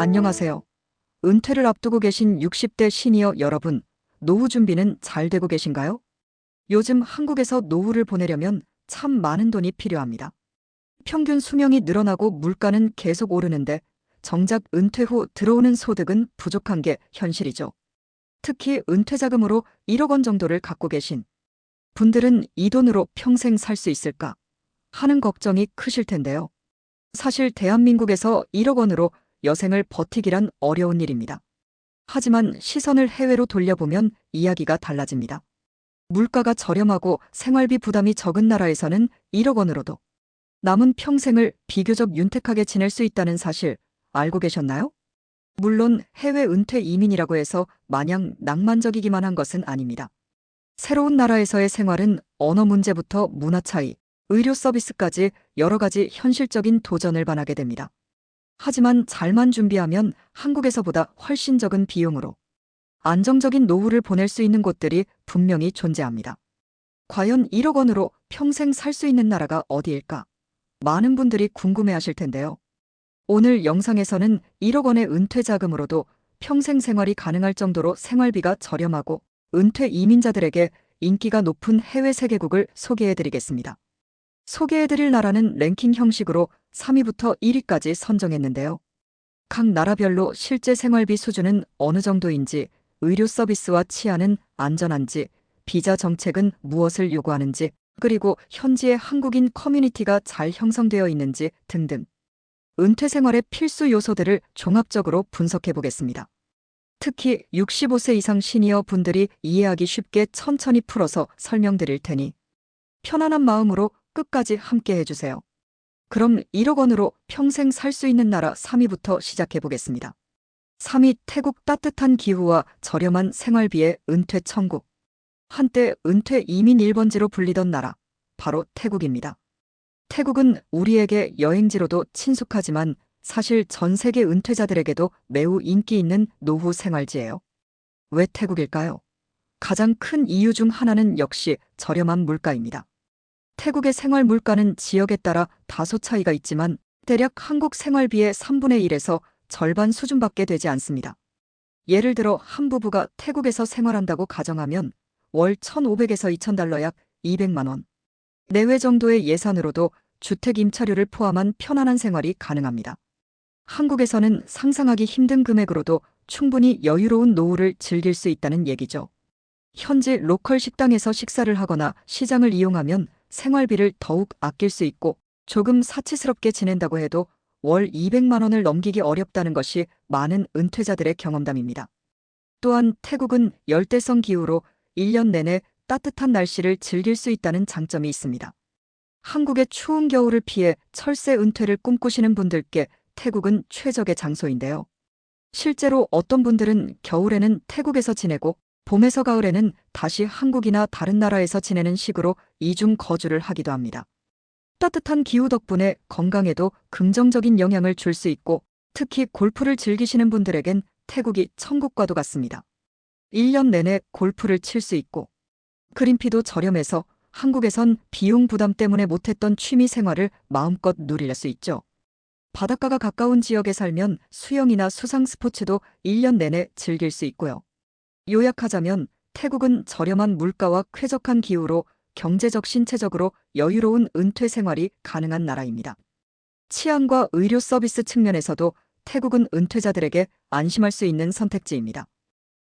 안녕하세요. 은퇴를 앞두고 계신 60대 시니어 여러분, 노후 준비는 잘 되고 계신가요? 요즘 한국에서 노후를 보내려면 참 많은 돈이 필요합니다. 평균 수명이 늘어나고 물가는 계속 오르는데 정작 은퇴 후 들어오는 소득은 부족한 게 현실이죠. 특히 은퇴 자금으로 1억 원 정도를 갖고 계신 분들은 이 돈으로 평생 살 수 있을까 하는 걱정이 크실 텐데요. 사실 대한민국에서 1억 원으로 여생을 버티기란 어려운 일입니다. 하지만 시선을 해외로 돌려보면 이야기가 달라집니다. 물가가 저렴하고 생활비 부담이 적은 나라에서는 1억 원으로도 남은 평생을 비교적 윤택하게 지낼 수 있다는 사실 알고 계셨나요? 물론 해외 은퇴 이민이라고 해서 마냥 낭만적이기만 한 것은 아닙니다. 새로운 나라에서의 생활은 언어 문제부터 문화 차이, 의료 서비스까지 여러 가지 현실적인 도전을 반하게 됩니다. 하지만 잘만 준비하면 한국에서보다 훨씬 적은 비용으로 안정적인 노후를 보낼 수 있는 곳들이 분명히 존재합니다. 과연 1억 원으로 평생 살 수 있는 나라가 어디일까? 많은 분들이 궁금해하실 텐데요. 오늘 영상에서는 1억 원의 은퇴 자금으로도 평생 생활이 가능할 정도로 생활비가 저렴하고 은퇴 이민자들에게 인기가 높은 해외 세계국을 소개해드리겠습니다. 소개해드릴 나라는 랭킹 형식으로 3위부터 1위까지 선정했는데요. 각 나라별로 실제 생활비 수준은 어느 정도인지, 의료 서비스와 치안은 안전한지, 비자 정책은 무엇을 요구하는지, 그리고 현지의 한국인 커뮤니티가 잘 형성되어 있는지 등등. 은퇴 생활의 필수 요소들을 종합적으로 분석해 보겠습니다. 특히 65세 이상 시니어 분들이 이해하기 쉽게 천천히 풀어서 설명드릴 테니 편안한 마음으로 끝까지 함께 해주세요. 그럼 1억 원으로 평생 살 수 있는 나라 3위부터 시작해 보겠습니다. 3위 태국. 따뜻한 기후와 저렴한 생활비의 은퇴 천국. 한때 은퇴 이민 1번지로 불리던 나라, 바로 태국입니다. 태국은 우리에게 여행지로도 친숙하지만 사실 전 세계 은퇴자들에게도 매우 인기 있는 노후 생활지예요. 왜 태국일까요? 가장 큰 이유 중 하나는 역시 저렴한 물가입니다. 태국의 생활 물가는 지역에 따라 다소 차이가 있지만 대략 한국 생활비의 3분의 1에서 절반 수준밖에 되지 않습니다. 예를 들어 한 부부가 태국에서 생활한다고 가정하면 월 1,500에서 2,000달러 약 200만 원 내외 정도의 예산으로도 주택 임차료를 포함한 편안한 생활이 가능합니다. 한국에서는 상상하기 힘든 금액으로도 충분히 여유로운 노후를 즐길 수 있다는 얘기죠. 현지 로컬 식당에서 식사를 하거나 시장을 이용하면 생활비를 더욱 아낄 수 있고 조금 사치스럽게 지낸다고 해도 월 200만 원을 넘기기 어렵다는 것이 많은 은퇴자들의 경험담입니다. 또한 태국은 열대성 기후로 1년 내내 따뜻한 날씨를 즐길 수 있다는 장점이 있습니다. 한국의 추운 겨울을 피해 철새 은퇴를 꿈꾸시는 분들께 태국은 최적의 장소인데요. 실제로 어떤 분들은 겨울에는 태국에서 지내고 봄에서 가을에는 다시 한국이나 다른 나라에서 지내는 식으로 이중 거주를 하기도 합니다. 따뜻한 기후 덕분에 건강에도 긍정적인 영향을 줄 수 있고 특히 골프를 즐기시는 분들에겐 태국이 천국과도 같습니다. 1년 내내 골프를 칠 수 있고 그린피도 저렴해서 한국에선 비용 부담 때문에 못했던 취미 생활을 마음껏 누릴 수 있죠. 바닷가가 가까운 지역에 살면 수영이나 수상 스포츠도 1년 내내 즐길 수 있고요. 요약하자면 태국은 저렴한 물가와 쾌적한 기후로 경제적 신체적으로 여유로운 은퇴 생활이 가능한 나라입니다. 치안과 의료 서비스 측면에서도 태국은 은퇴자들에게 안심할 수 있는 선택지입니다.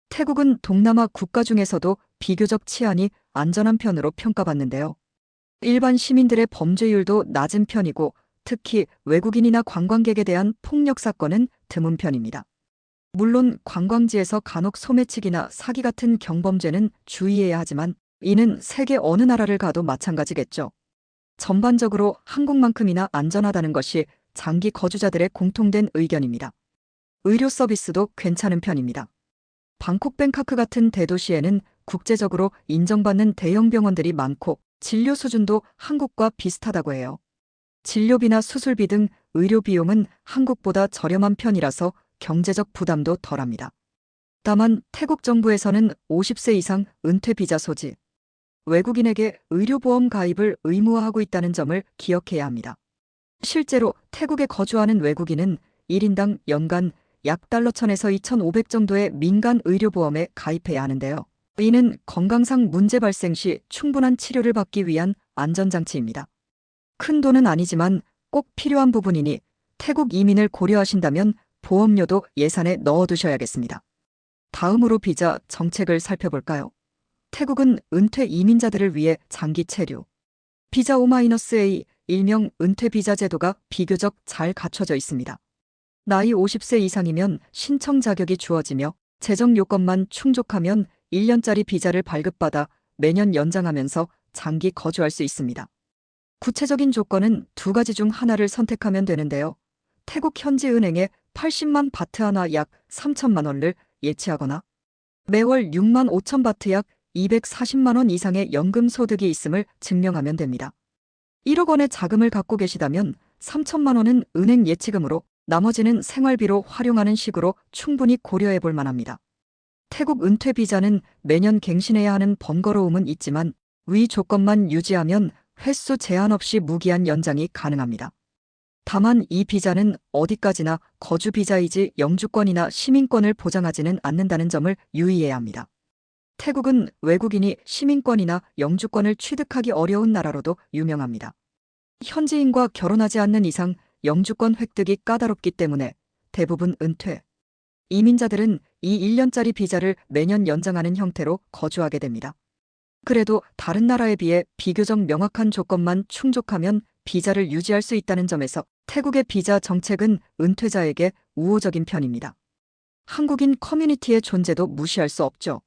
태국은 동남아 국가 중에서도 비교적 치안이 안전한 편으로 평가받는데요. 일반 시민들의 범죄율도 낮은 편이고 특히 외국인이나 관광객에 대한 폭력 사건은 드문 편입니다. 물론 관광지에서 간혹 소매치기나 사기 같은 경범죄는 주의해야 하지만 이는 세계 어느 나라를 가도 마찬가지겠죠. 전반적으로 한국만큼이나 안전하다는 것이 장기 거주자들의 공통된 의견입니다. 의료 서비스도 괜찮은 편입니다. 방콕 뱅카크 같은 대도시에는 국제적으로 인정받는 대형 병원들이 많고 진료 수준도 한국과 비슷하다고 해요. 진료비나 수술비 등 의료 비용은 한국보다 저렴한 편이라서 경제적 부담도 덜합니다. 다만 태국 정부에서는 50세 이상 은퇴 비자 소지, 외국인에게 의료보험 가입을 의무화하고 있다는 점을 기억해야 합니다. 실제로 태국에 거주하는 외국인은 1인당 연간 약 달러 1,000에서 2,500 정도의 민간 의료보험에 가입해야 하는데요. 이는 건강상 문제 발생 시 충분한 치료를 받기 위한 안전장치입니다. 큰 돈은 아니지만 꼭 필요한 부분이니 태국 이민을 고려하신다면 보험료도 예산에 넣어두셔야겠습니다. 다음으로 비자 정책을 살펴볼까요? 태국은 은퇴 이민자들을 위해 장기 체류, 비자 O-A, 일명 은퇴 비자 제도가 비교적 잘 갖춰져 있습니다. 나이 50세 이상이면 신청 자격이 주어지며 재정 요건만 충족하면 1년짜리 비자를 발급받아 매년 연장하면서 장기 거주할 수 있습니다. 구체적인 조건은 두 가지 중 하나를 선택하면 되는데요. 태국 현지 은행에 80만 바트 하나 약 3천만 원을 예치하거나 매월 6만 5천 바트 약 240만 원 이상의 연금 소득이 있음을 증명하면 됩니다. 1억 원의 자금을 갖고 계시다면 3천만 원은 은행 예치금으로 나머지는 생활비로 활용하는 식으로 충분히 고려해 볼 만합니다. 태국 은퇴 비자는 매년 갱신해야 하는 번거로움은 있지만 위 조건만 유지하면 횟수 제한 없이 무기한 연장이 가능합니다. 다만 이 비자는 어디까지나 거주 비자이지 영주권이나 시민권을 보장하지는 않는다는 점을 유의해야 합니다. 태국은 외국인이 시민권이나 영주권을 취득하기 어려운 나라로도 유명합니다. 현지인과 결혼하지 않는 이상 영주권 획득이 까다롭기 때문에 대부분 은퇴 이민자들은 이 1년짜리 비자를 매년 연장하는 형태로 거주하게 됩니다. 그래도 다른 나라에 비해 비교적 명확한 조건만 충족하면 비자를 유지할 수 있다는 점에서 태국의 비자 정책은 은퇴자에게 우호적인 편입니다. 한국인 커뮤니티의 존재도 무시할 수 없죠.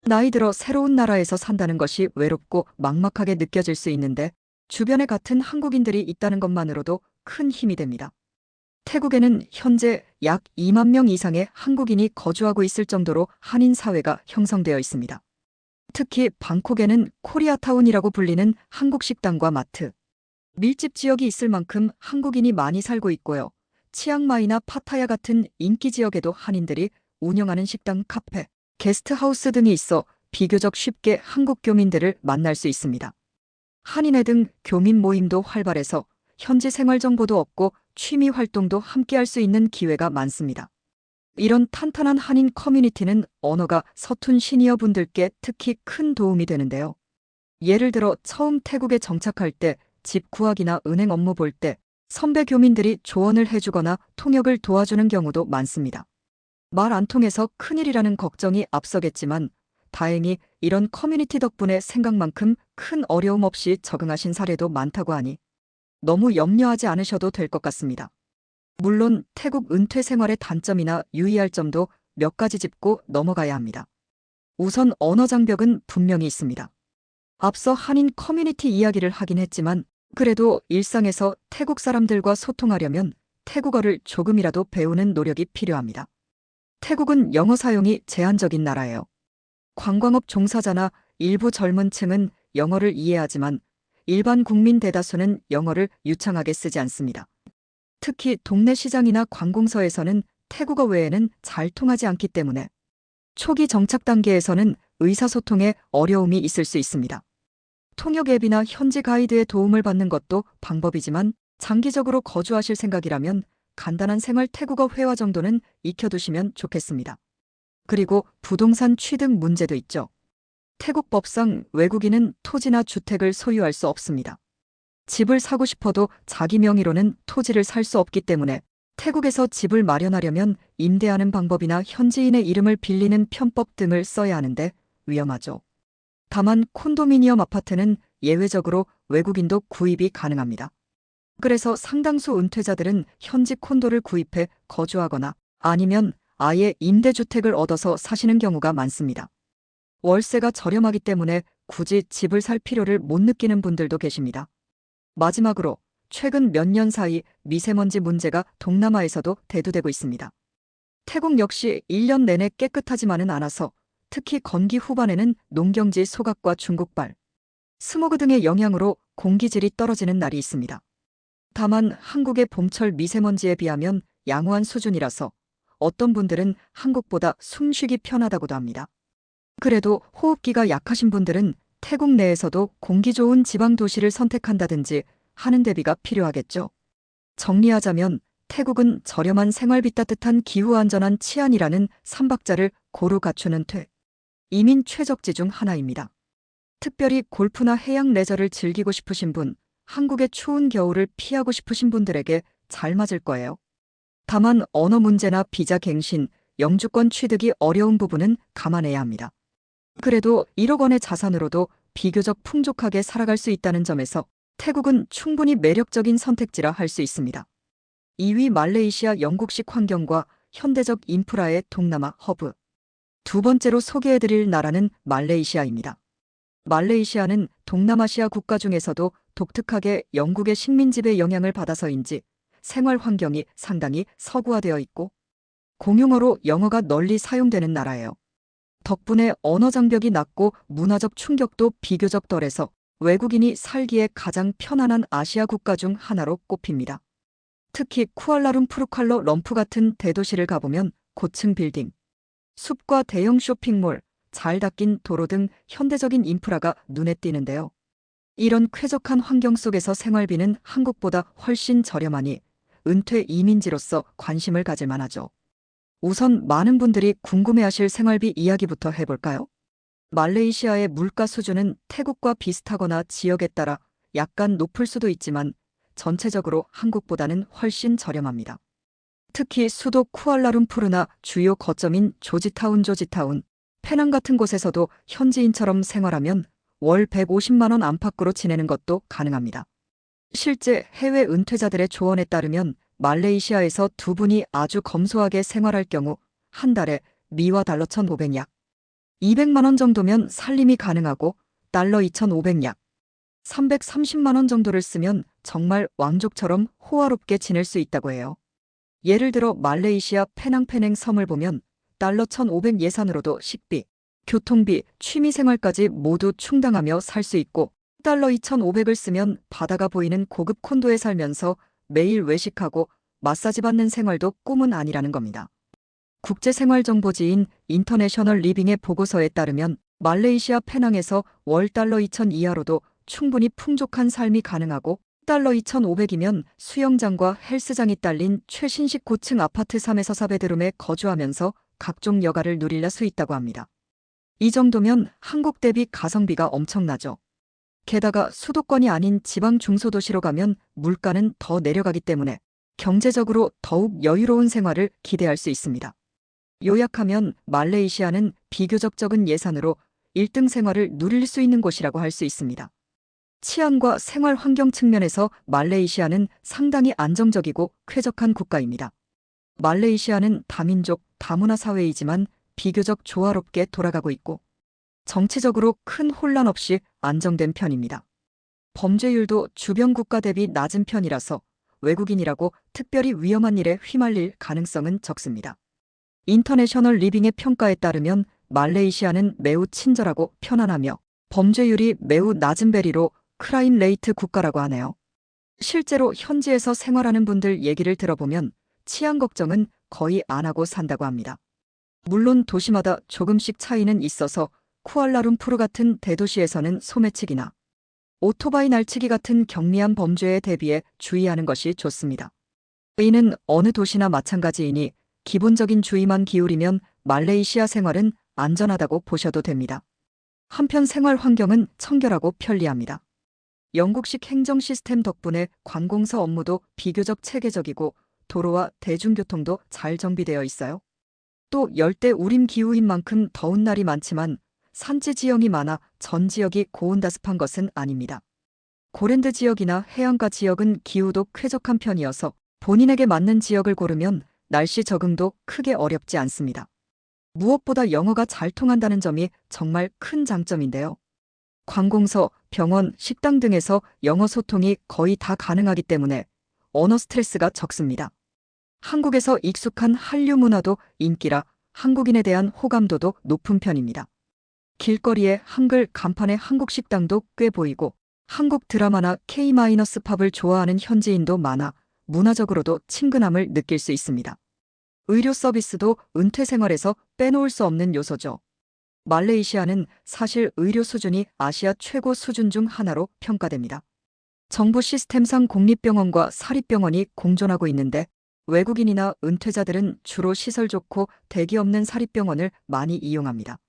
나이 들어 새로운 나라에서 산다는 것이 외롭고 막막하게 느껴질 수 있는데 주변에 같은 한국인들이 있다는 것만으로도 큰 힘이 됩니다. 태국에는 현재 약 2만 명 이상의 한국인이 거주하고 있을 정도로 한인 사회가 형성되어 있습니다. 특히 방콕에는 코리아타운이라고 불리는 한국 식당과 마트, 밀집 지역이 있을 만큼 한국인이 많이 살고 있고요. 치앙마이나 파타야 같은 인기 지역에도 한인들이 운영하는 식당, 카페, 게스트하우스 등이 있어 비교적 쉽게 한국 교민들을 만날 수 있습니다. 한인회 등 교민 모임도 활발해서 현지 생활 정보도 얻고 취미 활동도 함께 할 수 있는 기회가 많습니다. 이런 탄탄한 한인 커뮤니티는 언어가 서툰 시니어 분들께 특히 큰 도움이 되는데요. 예를 들어 처음 태국에 정착할 때 집 구하기나 은행 업무 볼 때 선배 교민들이 조언을 해주거나 통역을 도와주는 경우도 많습니다. 말 안 통해서 큰일이라는 걱정이 앞서겠지만 다행히 이런 커뮤니티 덕분에 생각만큼 큰 어려움 없이 적응하신 사례도 많다고 하니 너무 염려하지 않으셔도 될 것 같습니다. 물론 태국 은퇴 생활의 단점이나 유의할 점도 몇 가지 짚고 넘어가야 합니다. 우선 언어 장벽은 분명히 있습니다. 앞서 한인 커뮤니티 이야기를 하긴 했지만 그래도 일상에서 태국 사람들과 소통하려면 태국어를 조금이라도 배우는 노력이 필요합니다. 태국은 영어 사용이 제한적인 나라예요. 관광업 종사자나 일부 젊은 층은 영어를 이해하지만 일반 국민 대다수는 영어를 유창하게 쓰지 않습니다. 특히 동네 시장이나 관공서에서는 태국어 외에는 잘 통하지 않기 때문에 초기 정착 단계에서는 의사소통에 어려움이 있을 수 있습니다. 통역 앱이나 현지 가이드의 도움을 받는 것도 방법이지만 장기적으로 거주하실 생각이라면 간단한 생활 태국어 회화 정도는 익혀두시면 좋겠습니다. 그리고 부동산 취득 문제도 있죠. 태국 법상 외국인은 토지나 주택을 소유할 수 없습니다. 집을 사고 싶어도 자기 명의로는 토지를 살 수 없기 때문에 태국에서 집을 마련하려면 임대하는 방법이나 현지인의 이름을 빌리는 편법 등을 써야 하는데 위험하죠. 다만 콘도미니엄 아파트는 예외적으로 외국인도 구입이 가능합니다. 그래서 상당수 은퇴자들은 현지 콘도를 구입해 거주하거나 아니면 아예 임대주택을 얻어서 사시는 경우가 많습니다. 월세가 저렴하기 때문에 굳이 집을 살 필요를 못 느끼는 분들도 계십니다. 마지막으로 최근 몇 년 사이 미세먼지 문제가 동남아에서도 대두되고 있습니다. 태국 역시 1년 내내 깨끗하지만은 않아서 특히 건기 후반에는 농경지 소각과 중국발, 스모그 등의 영향으로 공기질이 떨어지는 날이 있습니다. 다만 한국의 봄철 미세먼지에 비하면 양호한 수준이라서 어떤 분들은 한국보다 숨쉬기 편하다고도 합니다. 그래도 호흡기가 약하신 분들은 태국 내에서도 공기 좋은 지방 도시를 선택한다든지 하는 대비가 필요하겠죠. 정리하자면 태국은 저렴한 생활비, 따뜻한 기후, 안전한 치안이라는 삼박자를 고루 갖추는 이민 최적지 중 하나입니다. 특별히 골프나 해양 레저를 즐기고 싶으신 분, 한국의 추운 겨울을 피하고 싶으신 분들에게 잘 맞을 거예요. 다만 언어 문제나 비자 갱신, 영주권 취득이 어려운 부분은 감안해야 합니다. 그래도 1억 원의 자산으로도 비교적 풍족하게 살아갈 수 있다는 점에서 태국은 충분히 매력적인 선택지라 할 수 있습니다. 2위 말레이시아. 영국식 환경과 현대적 인프라의 동남아 허브. 두 번째로 소개해드릴 나라는 말레이시아입니다. 말레이시아는 동남아시아 국가 중에서도 독특하게 영국의 식민지배 영향을 받아서인지 생활 환경이 상당히 서구화되어 있고 공용어로 영어가 널리 사용되는 나라예요. 덕분에 언어 장벽이 낮고 문화적 충격도 비교적 덜해서 외국인이 살기에 가장 편안한 아시아 국가 중 하나로 꼽힙니다. 특히 쿠알라룸푸르, 럼프 같은 대도시를 가보면 고층 빌딩, 숲과 대형 쇼핑몰, 잘 닦인 도로 등 현대적인 인프라가 눈에 띄는데요. 이런 쾌적한 환경 속에서 생활비는 한국보다 훨씬 저렴하니 은퇴 이민지로서 관심을 가질 만하죠. 우선 많은 분들이 궁금해하실 생활비 이야기부터 해볼까요? 말레이시아의 물가 수준은 태국과 비슷하거나 지역에 따라 약간 높을 수도 있지만 전체적으로 한국보다는 훨씬 저렴합니다. 특히 수도 쿠알라룸푸르나 주요 거점인 조지타운, 페낭 같은 곳에서도 현지인처럼 생활하면 월 150만 원 안팎으로 지내는 것도 가능합니다. 실제 해외 은퇴자들의 조언에 따르면 말레이시아에서 두 분이 아주 검소하게 생활할 경우 한 달에 미화 달러 1,500약, 200만 원 정도면 살림이 가능하고 달러 2,500약, 330만 원 정도를 쓰면 정말 왕족처럼 호화롭게 지낼 수 있다고 해요. 예를 들어 말레이시아 페낭 섬을 보면 달러 1,500 예산으로도 식비, 교통비, 취미생활까지 모두 충당하며 살 수 있고 달러 2,500을 쓰면 바다가 보이는 고급 콘도에 살면서 매일 외식하고 마사지 받는 생활도 꿈은 아니라는 겁니다. 국제생활정보지인 인터내셔널 리빙의 보고서에 따르면 말레이시아 페낭에서 월 달러 2,000 이하로도 충분히 풍족한 삶이 가능하고 달러 2,500이면 수영장과 헬스장이 딸린 최신식 고층 아파트 3에서 4베드룸에 거주하면서 각종 여가를 누릴 수 있다고 합니다. 이 정도면 한국 대비 가성비가 엄청나죠. 게다가 수도권이 아닌 지방 중소도시로 가면 물가는 더 내려가기 때문에 경제적으로 더욱 여유로운 생활을 기대할 수 있습니다. 요약하면 말레이시아는 비교적 적은 예산으로 1등 생활을 누릴 수 있는 곳이라고 할 수 있습니다. 치안과 생활 환경 측면에서 말레이시아는 상당히 안정적이고 쾌적한 국가입니다. 말레이시아는 다민족, 다문화 사회이지만 비교적 조화롭게 돌아가고 있고 정치적으로 큰 혼란 없이 안정된 편입니다. 범죄율도 주변 국가 대비 낮은 편이라서 외국인이라고 특별히 위험한 일에 휘말릴 가능성은 적습니다. 인터내셔널 리빙의 평가에 따르면 말레이시아는 매우 친절하고 편안하며 범죄율이 매우 낮은 베리로 크라임 레이트 국가라고 하네요. 실제로 현지에서 생활하는 분들 얘기를 들어보면 치안 걱정은 거의 안 하고 산다고 합니다. 물론 도시마다 조금씩 차이는 있어서 쿠알라룸푸르 같은 대도시에서는 소매치기나 오토바이 날치기 같은 경미한 범죄에 대비해 주의하는 것이 좋습니다. 이는 어느 도시나 마찬가지이니 기본적인 주의만 기울이면 말레이시아 생활은 안전하다고 보셔도 됩니다. 한편 생활 환경은 청결하고 편리합니다. 영국식 행정 시스템 덕분에 관공서 업무도 비교적 체계적이고 도로와 대중교통도 잘 정비되어 있어요. 또 열대 우림 기후인 만큼 더운 날이 많지만 산지 지형이 많아 전 지역이 고온다습한 것은 아닙니다. 고랜드 지역이나 해안가 지역은 기후도 쾌적한 편이어서 본인에게 맞는 지역을 고르면 날씨 적응도 크게 어렵지 않습니다. 무엇보다 영어가 잘 통한다는 점이 정말 큰 장점인데요. 관공서, 병원, 식당 등에서 영어 소통이 거의 다 가능하기 때문에 언어 스트레스가 적습니다. 한국에서 익숙한 한류 문화도 인기라 한국인에 대한 호감도도 높은 편입니다. 길거리에 한글 간판의 한국 식당도 꽤 보이고 한국 드라마나 K-팝을 좋아하는 현지인도 많아 문화적으로도 친근함을 느낄 수 있습니다. 의료 서비스도 은퇴 생활에서 빼놓을 수 없는 요소죠. 말레이시아는 사실 의료 수준이 아시아 최고 수준 중 하나로 평가됩니다. 정부 시스템상 공립병원과 사립병원이 공존하고 있는데 외국인이나 은퇴자들은 주로 시설 좋고 대기 없는 사립병원을 많이 이용합니다.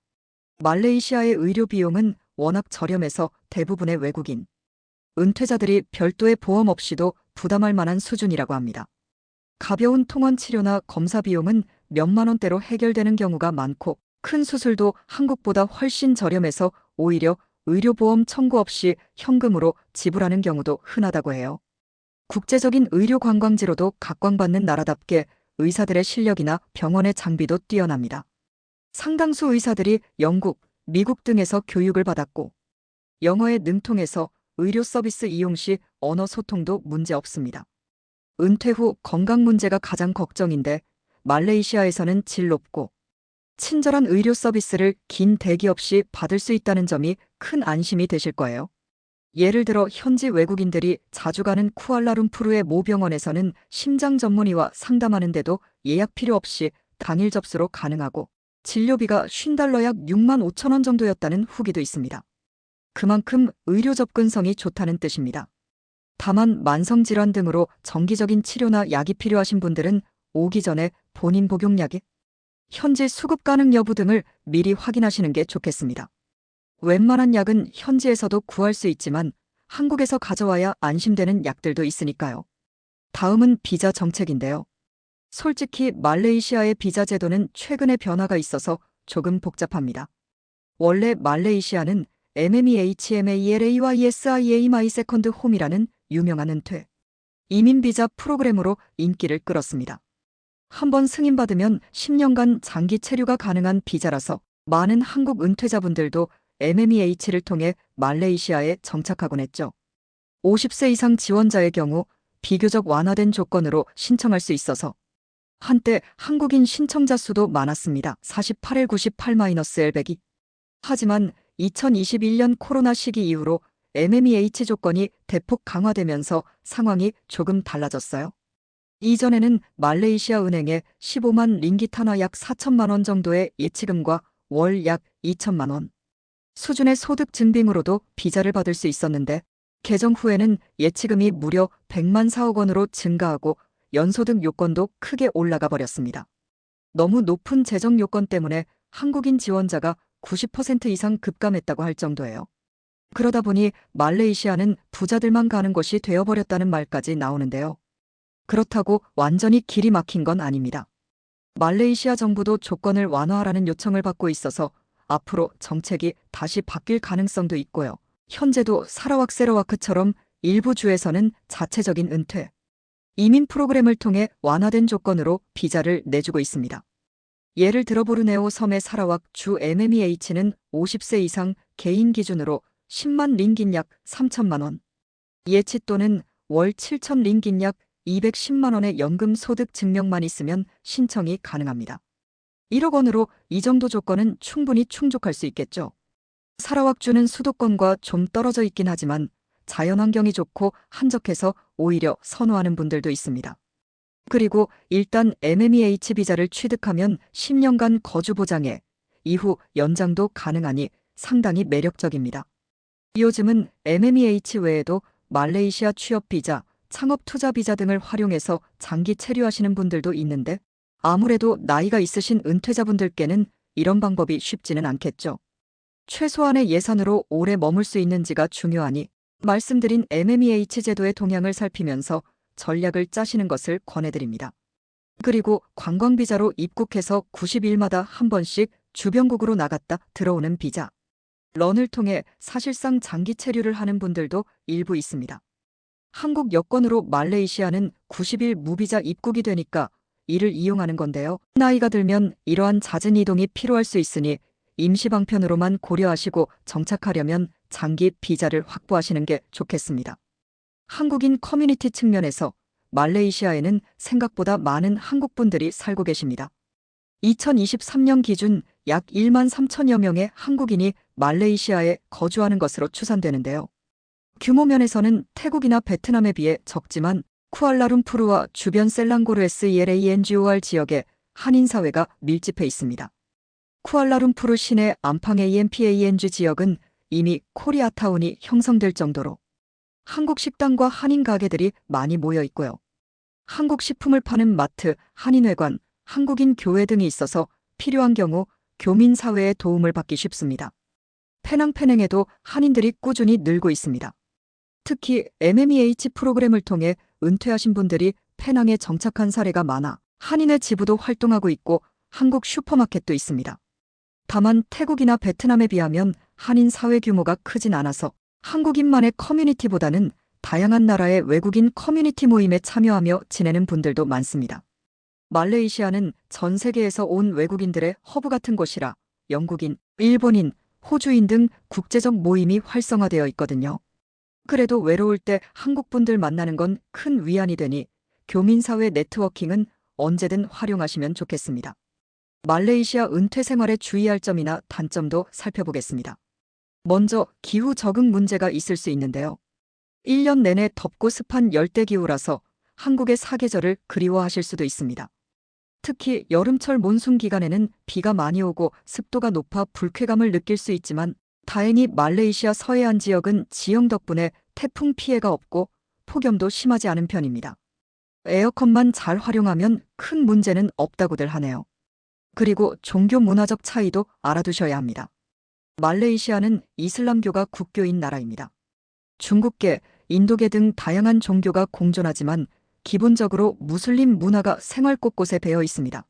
말레이시아의 의료 비용은 워낙 저렴해서 대부분의 외국인, 은퇴자들이 별도의 보험 없이도 부담할 만한 수준이라고 합니다. 가벼운 통원 치료나 검사 비용은 몇만 원대로 해결되는 경우가 많고 큰 수술도 한국보다 훨씬 저렴해서 오히려 의료보험 청구 없이 현금으로 지불하는 경우도 흔하다고 해요. 국제적인 의료 관광지로도 각광받는 나라답게 의사들의 실력이나 병원의 장비도 뛰어납니다. 상당수 의사들이 영국, 미국 등에서 교육을 받았고 영어에 능통해서 의료 서비스 이용 시 언어 소통도 문제 없습니다. 은퇴 후 건강 문제가 가장 걱정인데 말레이시아에서는 질 높고 친절한 의료 서비스를 긴 대기 없이 받을 수 있다는 점이 큰 안심이 되실 거예요. 예를 들어 현지 외국인들이 자주 가는 쿠알라룸푸르의 모 병원에서는 심장 전문의와 상담하는데도 예약 필요 없이 당일 접수로 가능하고 진료비가 $50 약 6만 5천 원 정도였다는 후기도 있습니다. 그만큼 의료 접근성이 좋다는 뜻입니다. 다만 만성질환 등으로 정기적인 치료나 약이 필요하신 분들은 오기 전에 본인 복용약이 현지 수급 가능 여부 등을 미리 확인하시는 게 좋겠습니다. 웬만한 약은 현지에서도 구할 수 있지만 한국에서 가져와야 안심되는 약들도 있으니까요. 다음은 비자 정책인데요. 솔직히 말레이시아의 비자 제도는 최근에 변화가 있어서 조금 복잡합니다. 원래 말레이시아는 MMEHMALAYSIA My Second Home이라는 유명한 은퇴 이민 비자 프로그램으로 인기를 끌었습니다. 한번 승인받으면 10년간 장기 체류가 가능한 비자라서 많은 한국 은퇴자분들도 MMEH를 통해 말레이시아에 정착하곤 했죠. 50세 이상 지원자의 경우 비교적 완화된 조건으로 신청할 수 있어서 한때 한국인 신청자 수도 많았습니다. 48L98-L100이. 하지만 2021년 코로나 시기 이후로 MMEH 조건이 대폭 강화되면서 상황이 조금 달라졌어요. 이전에는 말레이시아 은행에 15만 링깃 하나 약 4천만 원 정도의 예치금과 월 약 2천만 원 수준의 소득 증빙으로도 비자를 받을 수 있었는데 개정 후에는 예치금이 무려 100만 4억 원으로 증가하고 연소득 요건도 크게 올라가 버렸습니다. 너무 높은 재정 요건 때문에 한국인 지원자가 90% 이상 급감했다고 할 정도예요. 그러다 보니 말레이시아는 부자들만 가는 곳이 되어버렸다는 말까지 나오는데요. 그렇다고 완전히 길이 막힌 건 아닙니다. 말레이시아 정부도 조건을 완화하라는 요청을 받고 있어서 앞으로 정책이 다시 바뀔 가능성도 있고요. 현재도 사라왁 세러와크처럼 일부 주에서는 자체적인 은퇴, 이민 프로그램을 통해 완화된 조건으로 비자를 내주고 있습니다. 예를 들어 보르네오 섬의 사라왁 주 MMEH는 50세 이상 개인 기준으로 10만 링깃 약 3천만 원, 예치 또는 월 7천 링깃 약 210만 원의 연금 소득 증명만 있으면 신청이 가능합니다. 1억 원으로 이 정도 조건은 충분히 충족할 수 있겠죠. 사라왁주는 수도권과 좀 떨어져 있긴 하지만 자연환경이 좋고 한적해서 오히려 선호하는 분들도 있습니다. 그리고 일단 MMEH 비자를 취득하면 10년간 거주 보장에 이후 연장도 가능하니 상당히 매력적입니다. 요즘은 MMEH 외에도 말레이시아 취업 비자, 창업 투자 비자 등을 활용해서 장기 체류하시는 분들도 있는데 아무래도 나이가 있으신 은퇴자분들께는 이런 방법이 쉽지는 않겠죠. 최소한의 예산으로 오래 머물 수 있는지가 중요하니 말씀드린 MMEH 제도의 동향을 살피면서 전략을 짜시는 것을 권해드립니다. 그리고 관광비자로 입국해서 90일마다 한 번씩 주변국으로 나갔다 들어오는 비자, 런을 통해 사실상 장기 체류를 하는 분들도 일부 있습니다. 한국 여권으로 말레이시아는 90일 무비자 입국이 되니까 이를 이용하는 건데요. 나이가 들면 이러한 잦은 이동이 필요할 수 있으니 임시 방편으로만 고려하시고 정착하려면 장기 비자를 확보하시는 게 좋겠습니다. 한국인 커뮤니티 측면에서 말레이시아에는 생각보다 많은 한국분들이 살고 계십니다. 2023년 기준 약 1만 3천여 명의 한국인이 말레이시아에 거주하는 것으로 추산되는데요. 규모 면에서는 태국이나 베트남에 비해 적지만 쿠알라룸푸르와 주변 셀랑고르 SELANGOR 지역에 한인 사회가 밀집해 있습니다. 쿠알라룸푸르 시내 암팡 AMPANG 지역은 이미 코리아타운이 형성될 정도로 한국 식당과 한인 가게들이 많이 모여 있고요. 한국 식품을 파는 마트, 한인회관, 한국인 교회 등이 있어서 필요한 경우 교민 사회의 도움을 받기 쉽습니다. 페낭 페냉에도 한인들이 꾸준히 늘고 있습니다. 특히 MMEH 프로그램을 통해 은퇴하신 분들이 페낭에 정착한 사례가 많아 한인의 지부도 활동하고 있고 한국 슈퍼마켓도 있습니다. 다만 태국이나 베트남에 비하면 한인 사회 규모가 크진 않아서 한국인만의 커뮤니티보다는 다양한 나라의 외국인 커뮤니티 모임에 참여하며 지내는 분들도 많습니다. 말레이시아는 전 세계에서 온 외국인들의 허브 같은 곳이라 영국인, 일본인, 호주인 등 국제적 모임이 활성화되어 있거든요. 그래도 외로울 때 한국분들 만나는 건 큰 위안이 되니 교민사회 네트워킹은 언제든 활용하시면 좋겠습니다. 말레이시아 은퇴 생활에 주의할 점이나 단점도 살펴보겠습니다. 먼저 기후 적응 문제가 있을 수 있는데요. 1년 내내 덥고 습한 열대기후라서 한국의 사계절을 그리워하실 수도 있습니다. 특히 여름철 몬순 기간에는 비가 많이 오고 습도가 높아 불쾌감을 느낄 수 있지만 다행히 말레이시아 서해안 지역은 지형 덕분에 태풍 피해가 없고 폭염도 심하지 않은 편입니다. 에어컨만 잘 활용하면 큰 문제는 없다고들 하네요. 그리고 종교 문화적 차이도 알아두셔야 합니다. 말레이시아는 이슬람교가 국교인 나라입니다. 중국계, 인도계 등 다양한 종교가 공존하지만 기본적으로 무슬림 문화가 생활 곳곳에 배어 있습니다.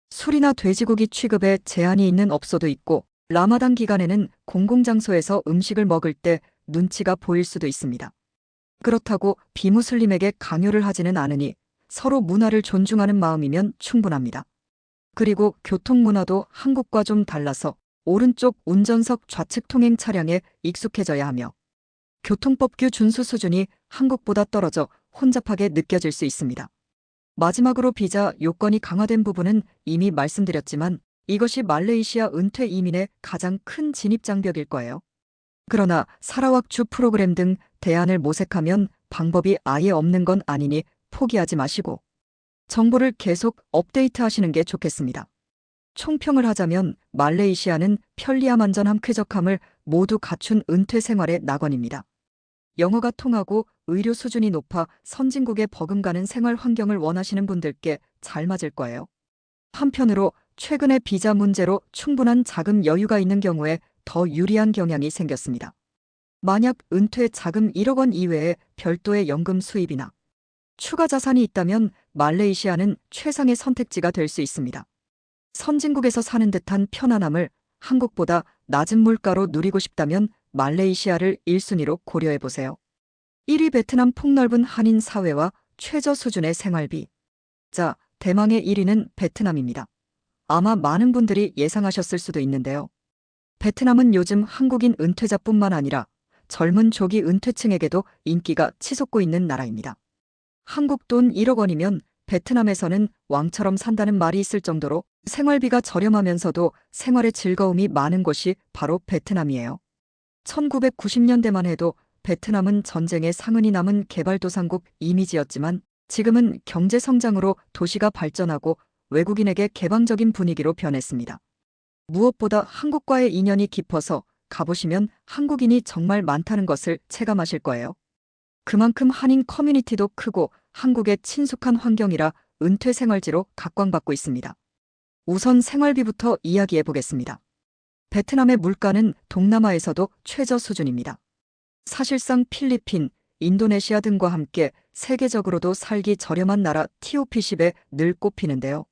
술이나 돼지고기 취급에 제한이 있는 업소도 있고 라마단 기간에는 공공장소에서 음식을 먹을 때 눈치가 보일 수도 있습니다. 그렇다고 비무슬림에게 강요를 하지는 않으니 서로 문화를 존중하는 마음이면 충분합니다. 그리고 교통문화도 한국과 좀 달라서 오른쪽 운전석 좌측 통행 차량에 익숙해져야 하며 교통법규 준수 수준이 한국보다 떨어져 혼잡하게 느껴질 수 있습니다. 마지막으로 비자 요건이 강화된 부분은 이미 말씀드렸지만 이것이 말레이시아 은퇴 이민의 가장 큰 진입장벽일 거예요. 그러나 사라왁 주 프로그램 등 대안을 모색하면 방법이 아예 없는 건 아니니 포기하지 마시고 정보를 계속 업데이트하시는 게 좋겠습니다. 총평을 하자면 말레이시아는 편리함, 안전함, 쾌적함을 모두 갖춘 은퇴 생활의 낙원입니다. 영어가 통하고 의료 수준이 높아 선진국에 버금가는 생활 환경을 원하시는 분들께 잘 맞을 거예요. 한편으로 최근에 비자 문제로 충분한 자금 여유가 있는 경우에 더 유리한 경향이 생겼습니다. 만약 은퇴 자금 1억 원 이외에 별도의 연금 수입이나 추가 자산이 있다면 말레이시아는 최상의 선택지가 될 수 있습니다. 선진국에서 사는 듯한 편안함을 한국보다 낮은 물가로 누리고 싶다면 말레이시아를 1순위로 고려해보세요. 1위 베트남 폭넓은 한인 사회와 최저 수준의 생활비. 자, 대망의 1위는 베트남입니다. 아마 많은 분들이 예상하셨을 수도 있는데요. 베트남은 요즘 한국인 은퇴자뿐만 아니라 젊은 조기 은퇴층에게도 인기가 치솟고 있는 나라입니다. 한국 돈 1억 원이면 베트남에서는 왕처럼 산다는 말이 있을 정도로 생활비가 저렴하면서도 생활의 즐거움이 많은 곳이 바로 베트남이에요. 1990년대만 해도 베트남은 전쟁의 상흔이 남은 개발도상국 이미지였지만 지금은 경제 성장으로 도시가 발전하고 외국인에게 개방적인 분위기로 변했습니다. 무엇보다 한국과의 인연이 깊어서 가보시면 한국인이 정말 많다는 것을 체감하실 거예요. 그만큼 한인 커뮤니티도 크고 한국의 친숙한 환경이라 은퇴 생활지로 각광받고 있습니다. 우선 생활비부터 이야기해 보겠습니다. 베트남의 물가는 동남아에서도 최저 수준입니다. 사실상 필리핀, 인도네시아 등과 함께 세계적으로도 살기 저렴한 나라 TOP10에 늘 꼽히는데요.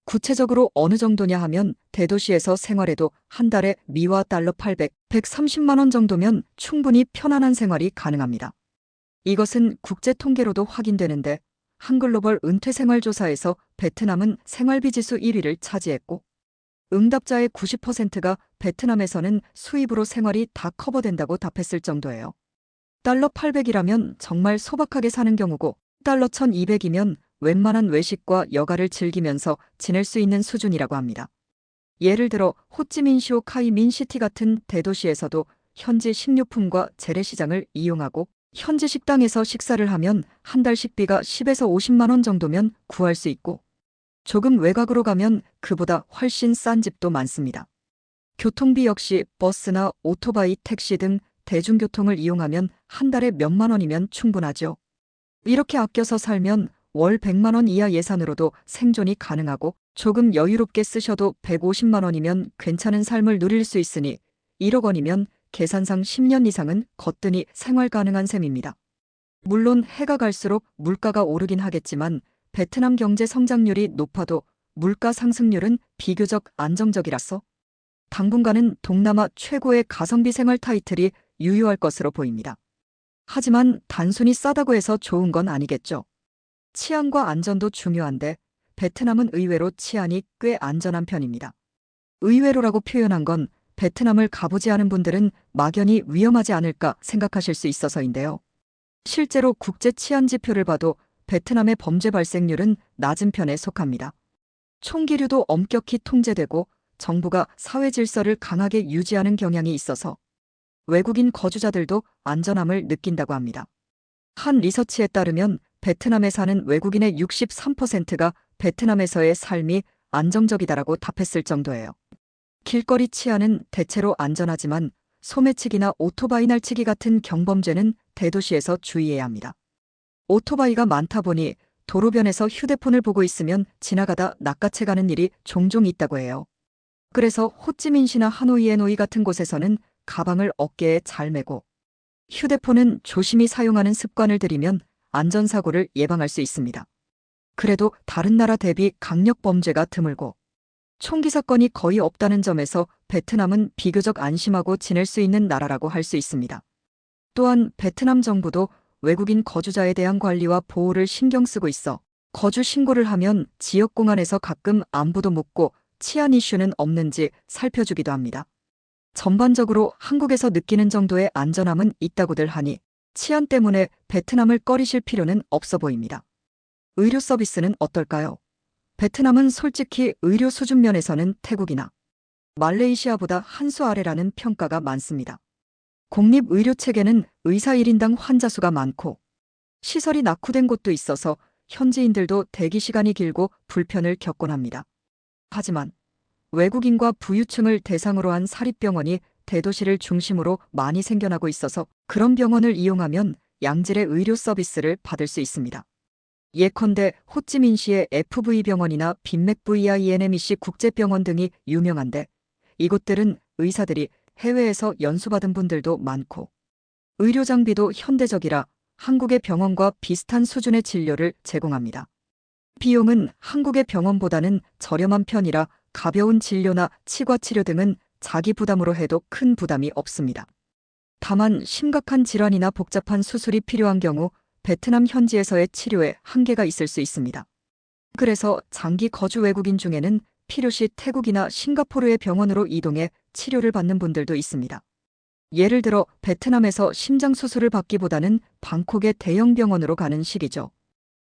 구체적으로 어느 정도냐 하면 대도시에서 생활해도 한 달에 미화 달러 800, 130만 원 정도면 충분히 편안한 생활이 가능합니다. 이것은 국제 통계로도 확인되는데 한글로벌 은퇴생활조사에서 베트남은 생활비 지수 1위를 차지했고 응답자의 90%가 베트남에서는 수입으로 생활이 다 커버된다고 답했을 정도예요. 달러 800이라면 정말 소박하게 사는 경우고 달러 1200이면 웬만한 외식과 여가를 즐기면서 지낼 수 있는 수준이라고 합니다. 예를 들어 호찌민시오 카이민시티 같은 대도시에서도 현지 식료품과 재래시장을 이용하고 현지 식당에서 식사를 하면 한 달 식비가 10에서 50만 원 정도면 구할 수 있고 조금 외곽으로 가면 그보다 훨씬 싼 집도 많습니다. 교통비 역시 버스나 오토바이, 택시 등 대중교통을 이용하면 한 달에 몇만 원이면 충분하죠. 이렇게 아껴서 살면 월 100만 원 이하 예산으로도 생존이 가능하고 조금 여유롭게 쓰셔도 150만 원이면 괜찮은 삶을 누릴 수 있으니 1억 원이면 계산상 10년 이상은 거뜬히 생활 가능한 셈입니다. 물론 해가 갈수록 물가가 오르긴 하겠지만 베트남 경제 성장률이 높아도 물가 상승률은 비교적 안정적이라서 당분간은 동남아 최고의 가성비 생활 타이틀이 유효할 것으로 보입니다. 하지만 단순히 싸다고 해서 좋은 건 아니겠죠. 치안과 안전도 중요한데 베트남은 의외로 치안이 꽤 안전한 편입니다. 의외로라고 표현한 건 베트남을 가보지 않은 분들은 막연히 위험하지 않을까 생각하실 수 있어서인데요. 실제로 국제 치안 지표를 봐도 베트남의 범죄 발생률은 낮은 편에 속합니다. 총기류도 엄격히 통제되고 정부가 사회 질서를 강하게 유지하는 경향이 있어서 외국인 거주자들도 안전함을 느낀다고 합니다. 한 리서치에 따르면 베트남에 사는 외국인의 63%가 베트남에서의 삶이 안정적이다라고 답했을 정도예요. 길거리 치안은 대체로 안전하지만 소매치기나 오토바이 날치기 같은 경범죄는 대도시에서 주의해야 합니다. 오토바이가 많다 보니 도로변에서 휴대폰을 보고 있으면 지나가다 낚아채가는 일이 종종 있다고 해요. 그래서 호찌민시나 하노이에노이 같은 곳에서는 가방을 어깨에 잘 메고 휴대폰은 조심히 사용하는 습관을 들이면 안전사고를 예방할 수 있습니다. 그래도 다른 나라 대비 강력 범죄가 드물고 총기 사건이 거의 없다는 점에서 베트남은 비교적 안심하고 지낼 수 있는 나라라고 할 수 있습니다. 또한 베트남 정부도 외국인 거주자에 대한 관리와 보호를 신경 쓰고 있어 거주 신고를 하면 지역공안에서 가끔 안부도 묻고 치안 이슈는 없는지 살펴주기도 합니다. 전반적으로 한국에서 느끼는 정도의 안전함은 있다고들 하니 치안 때문에 베트남을 꺼리실 필요는 없어 보입니다. 의료 서비스는 어떨까요? 베트남은 솔직히 의료 수준 면에서는 태국이나 말레이시아보다 한 수 아래라는 평가가 많습니다. 공립의료체계는 의사 1인당 환자 수가 많고 시설이 낙후된 곳도 있어서 현지인들도 대기 시간이 길고 불편을 겪곤 합니다. 하지만 외국인과 부유층을 대상으로 한 사립병원이 대도시를 중심으로 많이 생겨나고 있어서 그런 병원을 이용하면 양질의 의료 서비스를 받을 수 있습니다. 예컨대 호찌민시의 FV병원이나 빈맥VINMEC 국제병원 등이 유명한데 이곳들은 의사들이 해외에서 연수받은 분들도 많고 의료 장비도 현대적이라 한국의 병원과 비슷한 수준의 진료를 제공합니다. 비용은 한국의 병원보다는 저렴한 편이라 가벼운 진료나 치과 치료 등은 자기 부담으로 해도 큰 부담이 없습니다. 다만 심각한 질환이나 복잡한 수술이 필요한 경우 베트남 현지에서의 치료에 한계가 있을 수 있습니다. 그래서 장기 거주 외국인 중에는 필요시 태국이나 싱가포르의 병원으로 이동해 치료를 받는 분들도 있습니다. 예를 들어 베트남에서 심장 수술을 받기보다는 방콕의 대형 병원으로 가는 식이죠.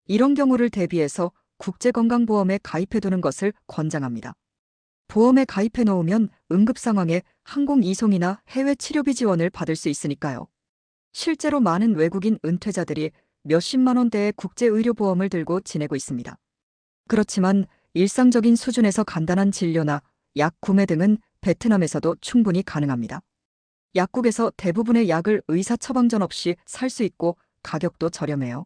이런 경우를 대비해서 국제건강보험에 가입해두는 것을 권장합니다. 보험에 가입해 놓으면 응급 상황에 항공 이송이나 해외 치료비 지원을 받을 수 있으니까요. 실제로 많은 외국인 은퇴자들이 몇십만 원대의 국제의료보험을 들고 지내고 있습니다. 그렇지만 일상적인 수준에서 간단한 진료나 약 구매 등은 베트남에서도 충분히 가능합니다. 약국에서 대부분의 약을 의사 처방전 없이 살 수 있고 가격도 저렴해요.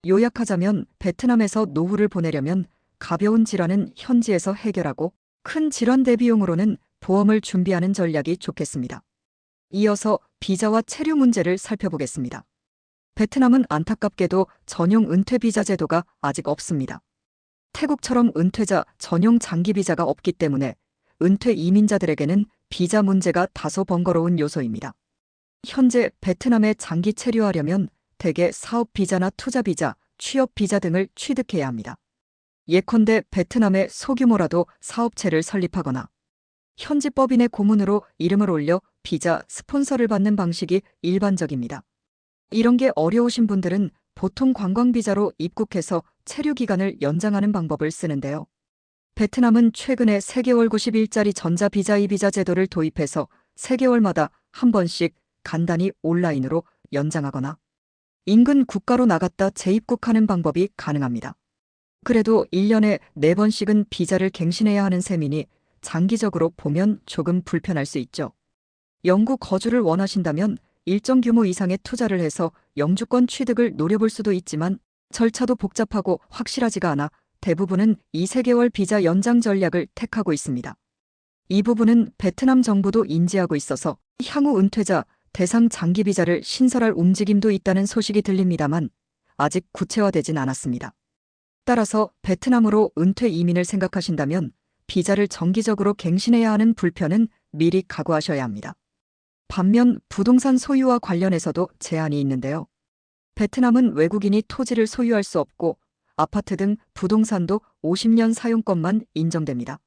요약하자면 베트남에서 노후를 보내려면 가벼운 질환은 현지에서 해결하고 큰 질환 대비용으로는 보험을 준비하는 전략이 좋겠습니다. 이어서 비자와 체류 문제를 살펴보겠습니다. 베트남은 안타깝게도 전용 은퇴 비자 제도가 아직 없습니다. 태국처럼 은퇴자 전용 장기 비자가 없기 때문에 은퇴 이민자들에게는 비자 문제가 다소 번거로운 요소입니다. 현재 베트남에 장기 체류하려면 대개 사업 비자나 투자 비자, 취업 비자 등을 취득해야 합니다. 예컨대 베트남에 소규모라도 사업체를 설립하거나 현지 법인의 고문으로 이름을 올려 비자 스폰서를 받는 방식이 일반적입니다. 이런 게 어려우신 분들은 보통 관광비자로 입국해서 체류 기간을 연장하는 방법을 쓰는데요. 베트남은 최근에 3개월 90일짜리 전자비자 이비자 제도를 도입해서 3개월마다 한 번씩 간단히 온라인으로 연장하거나 인근 국가로 나갔다 재입국하는 방법이 가능합니다. 그래도 1년에 4번씩은 비자를 갱신해야 하는 셈이니 장기적으로 보면 조금 불편할 수 있죠. 영구 거주를 원하신다면 일정 규모 이상의 투자를 해서 영주권 취득을 노려볼 수도 있지만 절차도 복잡하고 확실하지가 않아 대부분은 2~3개월 비자 연장 전략을 택하고 있습니다. 이 부분은 베트남 정부도 인지하고 있어서 향후 은퇴자 대상 장기 비자를 신설할 움직임도 있다는 소식이 들립니다만 아직 구체화되진 않았습니다. 따라서 베트남으로 은퇴 이민을 생각하신다면 비자를 정기적으로 갱신해야 하는 불편은 미리 각오하셔야 합니다. 반면 부동산 소유와 관련해서도 제한이 있는데요. 베트남은 외국인이 토지를 소유할 수 없고 아파트 등 부동산도 50년 사용권만 인정됩니다.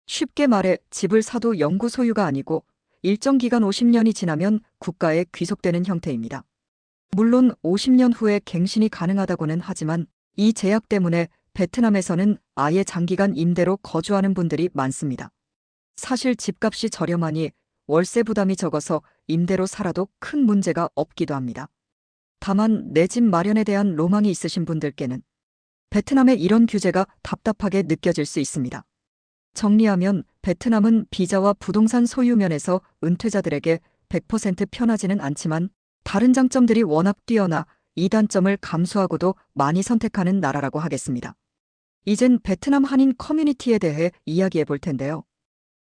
쉽게 말해 집을 사도 영구 소유가 아니고 일정 기간 50년이 지나면 국가에 귀속되는 형태입니다. 물론 50년 후에 갱신이 가능하다고는 하지만 이 제약 때문에 베트남에서는 아예 장기간 임대로 거주하는 분들이 많습니다. 사실 집값이 저렴하니 월세 부담이 적어서 임대로 살아도 큰 문제가 없기도 합니다. 다만 내 집 마련에 대한 로망이 있으신 분들께는 베트남의 이런 규제가 답답하게 느껴질 수 있습니다. 정리하면 베트남은 비자와 부동산 소유 면에서 은퇴자들에게 100% 편하지는 않지만 다른 장점들이 워낙 뛰어나 이 단점을 감수하고도 많이 선택하는 나라라고 하겠습니다. 이젠 베트남 한인 커뮤니티에 대해 이야기해 볼 텐데요.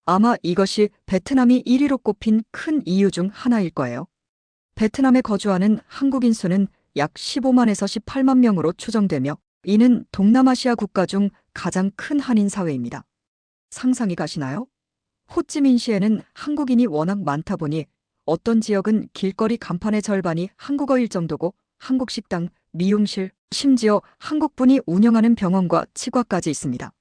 아마 이것이 베트남이 1위로 꼽힌 큰 이유 중 하나일 거예요. 베트남에 거주하는 한국인 수는 약 15만에서 18만 명으로 추정되며 이는 동남아시아 국가 중 가장 큰 한인 사회입니다. 상상이 가시나요? 호찌민시에는 한국인이 워낙 많다 보니 어떤 지역은 길거리 간판의 절반이 한국어일 정도고 한국 식당, 미용실, 심지어 한국분이 운영하는 병원과 치과까지 있습니다.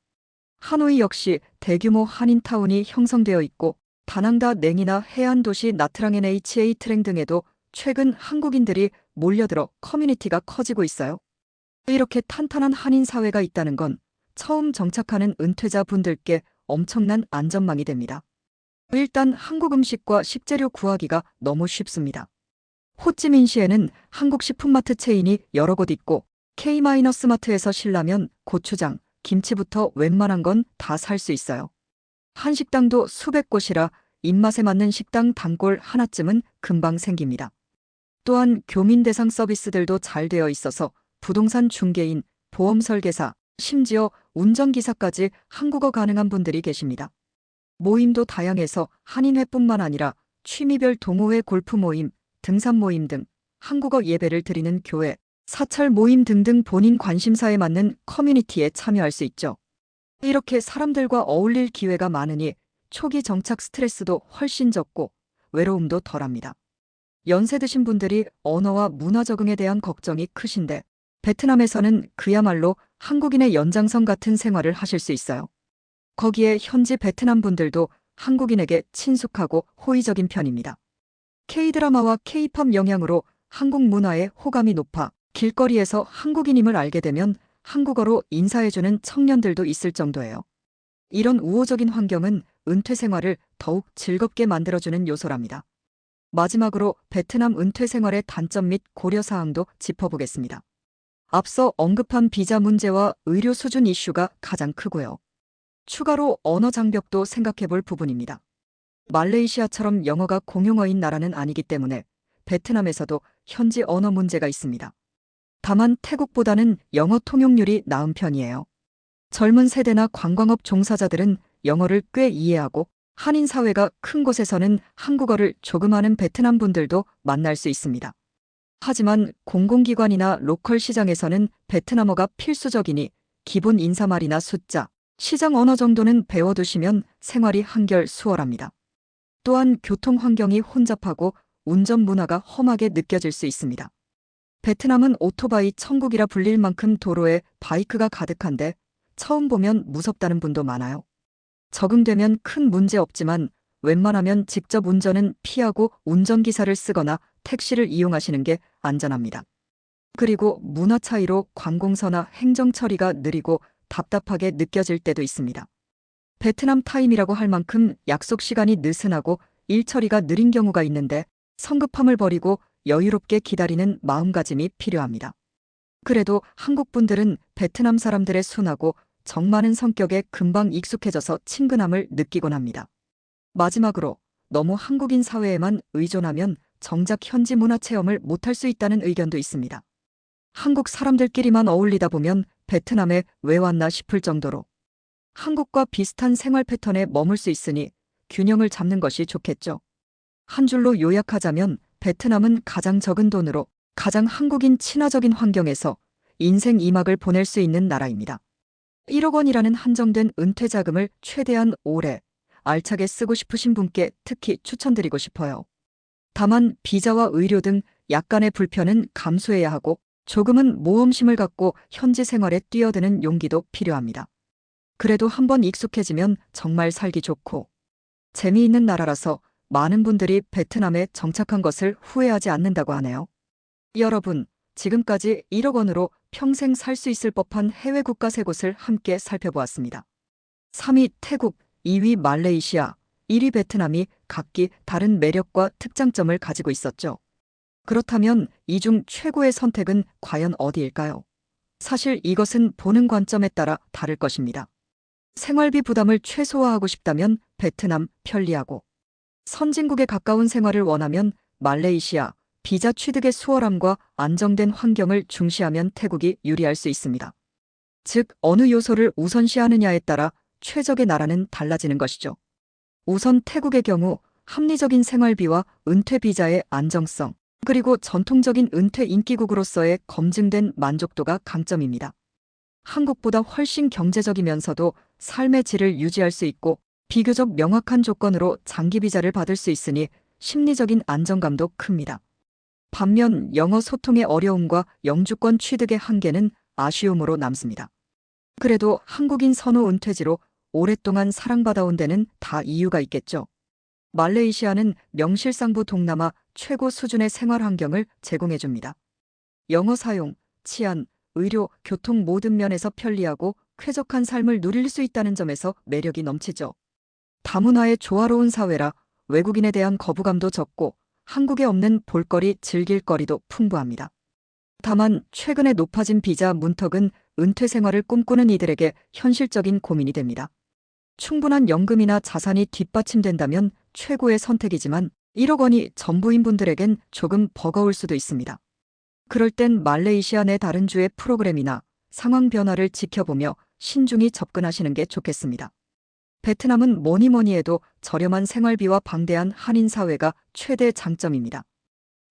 하노이 역시 대규모 한인타운이 형성되어 있고 다낭다 냉이나 해안도시 나트랑엔 HA 트랭 등에도 최근 한국인들이 몰려들어 커뮤니티가 커지고 있어요. 이렇게 탄탄한 한인 사회가 있다는 건 처음 정착하는 은퇴자 분들께 엄청난 안전망이 됩니다. 일단 한국 음식과 식재료 구하기가 너무 쉽습니다. 호찌민시에는 한국 식품마트 체인이 여러 곳 있고 K-마트에서 신라면, 고추장, 김치부터 웬만한 건 다 살 수 있어요. 한식당도 수백 곳이라 입맛에 맞는 식당 단골 하나쯤은 금방 생깁니다. 또한 교민 대상 서비스들도 잘 되어 있어서 부동산 중개인, 보험 설계사, 심지어 운전기사까지 한국어 가능한 분들이 계십니다. 모임도 다양해서 한인회뿐만 아니라 취미별 동호회 골프 모임, 등산 모임 등 한국어 예배를 드리는 교회, 사찰 모임 등등 본인 관심사에 맞는 커뮤니티에 참여할 수 있죠. 이렇게 사람들과 어울릴 기회가 많으니 초기 정착 스트레스도 훨씬 적고 외로움도 덜합니다. 연세 드신 분들이 언어와 문화 적응에 대한 걱정이 크신데 베트남에서는 그야말로 한국인의 연장선 같은 생활을 하실 수 있어요. 거기에 현지 베트남 분들도 한국인에게 친숙하고 호의적인 편입니다. K-드라마와 K-팝 영향으로 한국 문화에 호감이 높아 길거리에서 한국인임을 알게 되면 한국어로 인사해주는 청년들도 있을 정도예요. 이런 우호적인 환경은 은퇴 생활을 더욱 즐겁게 만들어주는 요소랍니다. 마지막으로 베트남 은퇴 생활의 단점 및 고려사항도 짚어보겠습니다. 앞서 언급한 비자 문제와 의료 수준 이슈가 가장 크고요. 추가로 언어 장벽도 생각해볼 부분입니다. 말레이시아처럼 영어가 공용어인 나라는 아니기 때문에 베트남에서도 현지 언어 문제가 있습니다. 다만 태국보다는 영어 통용률이 나은 편이에요. 젊은 세대나 관광업 종사자들은 영어를 꽤 이해하고 한인 사회가 큰 곳에서는 한국어를 조금 아는 베트남 분들도 만날 수 있습니다. 하지만 공공기관이나 로컬 시장에서는 베트남어가 필수적이니 기본 인사말이나 숫자, 시장 언어 정도는 배워두시면 생활이 한결 수월합니다. 또한 교통 환경이 혼잡하고 운전 문화가 험하게 느껴질 수 있습니다. 베트남은 오토바이 천국이라 불릴 만큼 도로에 바이크가 가득한데 처음 보면 무섭다는 분도 많아요. 적응되면 큰 문제 없지만 웬만하면 직접 운전은 피하고 운전기사를 쓰거나 택시를 이용하시는 게 안전합니다. 그리고 문화 차이로 관공서나 행정 처리가 느리고 답답하게 느껴질 때도 있습니다. 베트남 타임이라고 할 만큼 약속 시간이 느슨하고 일 처리가 느린 경우가 있는데 성급함을 버리고 여유롭게 기다리는 마음가짐이 필요합니다. 그래도 한국 분들은 베트남 사람들의 순하고 정 많은 성격에 금방 익숙해져서 친근함을 느끼곤 합니다. 마지막으로 너무 한국인 사회에만 의존하면 정작 현지 문화 체험을 못할 수 있다는 의견도 있습니다. 한국 사람들끼리만 어울리다 보면 베트남에 왜 왔나 싶을 정도로 한국과 비슷한 생활 패턴에 머물 수 있으니 균형을 잡는 것이 좋겠죠. 한 줄로 요약하자면 베트남은 가장 적은 돈으로 가장 한국인 친화적인 환경에서 인생 2막을 보낼 수 있는 나라입니다. 1억 원이라는 한정된 은퇴 자금을 최대한 오래 알차게 쓰고 싶으신 분께 특히 추천드리고 싶어요. 다만 비자와 의료 등 약간의 불편은 감수해야 하고 조금은 모험심을 갖고 현지 생활에 뛰어드는 용기도 필요합니다. 그래도 한번 익숙해지면 정말 살기 좋고 재미있는 나라라서 많은 분들이 베트남에 정착한 것을 후회하지 않는다고 하네요. 여러분, 지금까지 1억 원으로 평생 살 수 있을 법한 해외 국가 3곳을 함께 살펴보았습니다. 3위 태국, 2위 말레이시아, 1위 베트남이 각기 다른 매력과 특장점을 가지고 있었죠. 그렇다면 이 중 최고의 선택은 과연 어디일까요? 사실 이것은 보는 관점에 따라 다를 것입니다. 생활비 부담을 최소화하고 싶다면 베트남 편리하고, 선진국에 가까운 생활을 원하면 말레이시아, 비자 취득의 수월함과 안정된 환경을 중시하면 태국이 유리할 수 있습니다. 즉, 어느 요소를 우선시하느냐에 따라 최적의 나라는 달라지는 것이죠. 우선 태국의 경우 합리적인 생활비와 은퇴 비자의 안정성, 그리고 전통적인 은퇴 인기국으로서의 검증된 만족도가 강점입니다. 한국보다 훨씬 경제적이면서도 삶의 질을 유지할 수 있고 비교적 명확한 조건으로 장기 비자를 받을 수 있으니 심리적인 안정감도 큽니다. 반면 영어 소통의 어려움과 영주권 취득의 한계는 아쉬움으로 남습니다. 그래도 한국인 선호 은퇴지로 오랫동안 사랑받아온 데는 다 이유가 있겠죠. 말레이시아는 명실상부 동남아 최고 수준의 생활 환경을 제공해줍니다. 영어 사용, 치안, 의료, 교통 모든 면에서 편리하고 쾌적한 삶을 누릴 수 있다는 점에서 매력이 넘치죠. 다문화의 조화로운 사회라 외국인에 대한 거부감도 적고 한국에 없는 볼거리, 즐길거리도 풍부합니다. 다만 최근에 높아진 비자 문턱은 은퇴 생활을 꿈꾸는 이들에게 현실적인 고민이 됩니다. 충분한 연금이나 자산이 뒷받침된다면 최고의 선택이지만 1억 원이 전부인 분들에겐 조금 버거울 수도 있습니다. 그럴 땐 말레이시아 내 다른 주의 프로그램이나 상황 변화를 지켜보며 신중히 접근하시는 게 좋겠습니다. 베트남은 뭐니 해도 저렴한 생활비와 방대한 한인 사회가 최대 장점입니다.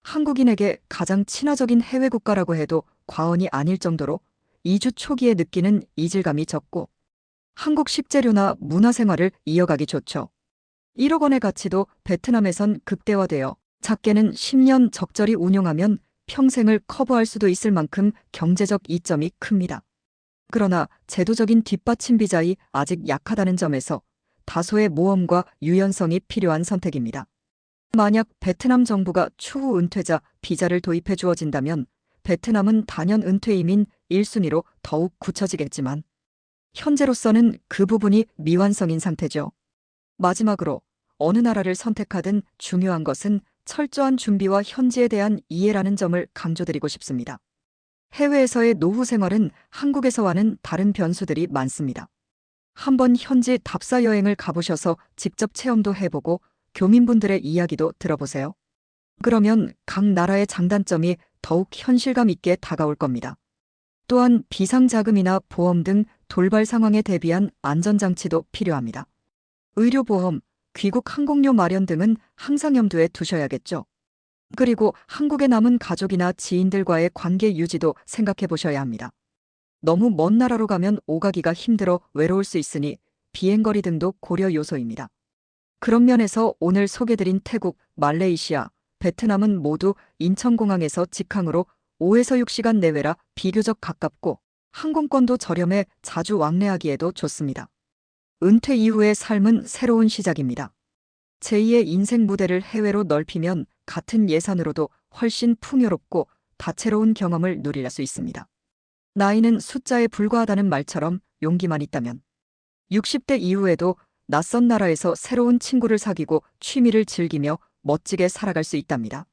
한국인에게 가장 친화적인 해외 국가라고 해도 과언이 아닐 정도로 이주 초기에 느끼는 이질감이 적고 한국 식재료나 문화생활을 이어가기 좋죠. 1억 원의 가치도 베트남에선 극대화되어 작게는 10년 적절히 운용하면 평생을 커버할 수도 있을 만큼 경제적 이점이 큽니다. 그러나 제도적인 뒷받침 비자이 아직 약하다는 점에서 다소의 모험과 유연성이 필요한 선택입니다. 만약 베트남 정부가 추후 은퇴자 비자를 도입해 주어진다면 베트남은 단연 은퇴 이민 1순위로 더욱 굳혀지겠지만 현재로서는 그 부분이 미완성인 상태죠. 마지막으로 어느 나라를 선택하든 중요한 것은 철저한 준비와 현지에 대한 이해라는 점을 강조드리고 싶습니다. 해외에서의 노후 생활은 한국에서와는 다른 변수들이 많습니다. 한번 현지 답사 여행을 가보셔서 직접 체험도 해보고 교민분들의 이야기도 들어보세요. 그러면 각 나라의 장단점이 더욱 현실감 있게 다가올 겁니다. 또한 비상자금이나 보험 등 돌발 상황에 대비한 안전장치도 필요합니다. 의료보험, 귀국 항공료 마련 등은 항상 염두에 두셔야겠죠. 그리고 한국에 남은 가족이나 지인들과의 관계 유지도 생각해 보셔야 합니다. 너무 먼 나라로 가면 오가기가 힘들어 외로울 수 있으니 비행거리 등도 고려 요소입니다. 그런 면에서 오늘 소개드린 태국, 말레이시아, 베트남은 모두 인천공항에서 직항으로 5에서 6시간 내외라 비교적 가깝고 항공권도 저렴해 자주 왕래하기에도 좋습니다. 은퇴 이후의 삶은 새로운 시작입니다. 제2의 인생 무대를 해외로 넓히면 같은 예산으로도 훨씬 풍요롭고 다채로운 경험을 누릴 수 있습니다. 나이는 숫자에 불과하다는 말처럼 용기만 있다면 60대 이후에도 낯선 나라에서 새로운 친구를 사귀고 취미를 즐기며 멋지게 살아갈 수 있답니다.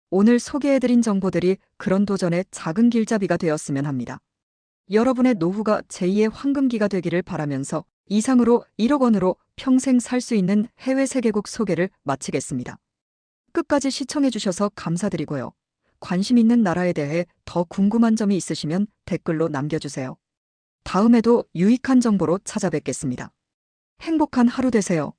오늘 소개해드린 정보들이 그런 도전의 작은 길잡이가 되었으면 합니다. 여러분의 노후가 제2의 황금기가 되기를 바라면서 이상으로 1억 원으로 평생 살 수 있는 해외 3개국 소개를 마치겠습니다. 끝까지 시청해주셔서 감사드리고요. 관심 있는 나라에 대해 더 궁금한 점이 있으시면 댓글로 남겨주세요. 다음에도 유익한 정보로 찾아뵙겠습니다. 행복한 하루 되세요.